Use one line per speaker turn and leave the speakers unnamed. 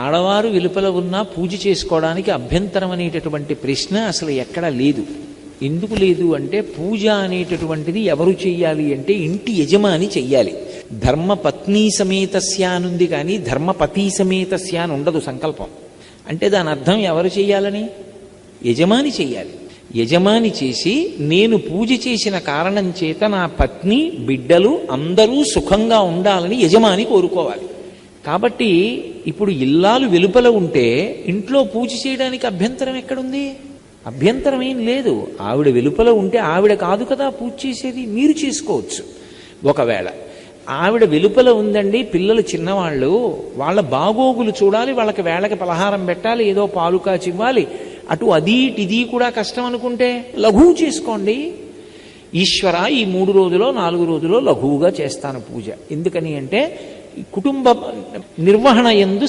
ఆడవారు వెలుపల ఉన్నా పూజ చేసుకోవడానికి అభ్యంతరం అనేటటువంటి ప్రశ్న అసలు ఎక్కడా లేదు. ఎందుకు లేదు అంటే పూజ అనేటటువంటిది ఎవరు చెయ్యాలి అంటే ఇంటి యజమాని చెయ్యాలి. ధర్మపత్ని సమేతస్య అనుంది కానీ ధర్మపతి సమేతస్య అని ఉండదు సంకల్పం. అంటే దాని అర్థం ఎవరు చెయ్యాలని? యజమాని చెయ్యాలి. యజమాని చేసి నేను పూజ చేసిన కారణం చేత నా పత్ని బిడ్డలు అందరూ సుఖంగా ఉండాలని యజమాని కోరుకోవాలి. కాబట్టి ఇప్పుడు ఇల్లాలు వెలుపల ఉంటే ఇంట్లో పూజ చేయడానికి అభ్యంతరం ఎక్కడుంది? అభ్యంతరం ఏం లేదు. ఆవిడ వెలుపల ఉంటే ఆవిడ కాదు కదా పూజ చేసేది, మీరు చేసుకోవచ్చు. ఒకవేళ ఆవిడ వెలుపల ఉందండి, పిల్లలు చిన్నవాళ్ళు, వాళ్ళ బాగోగులు చూడాలి, వాళ్ళకి వేళకి పలహారం పెట్టాలి, ఏదో పాలు కాచి ఇవ్వాలి, అటు అది ఇది కూడా కష్టం అనుకుంటే లఘువు చేసుకోండి. ఈశ్వర ఈ 3 రోజులో 4 రోజులో లఘువుగా చేస్తాను పూజ. ఎందుకని అంటే కుటుంబ నిర్వహణ యందు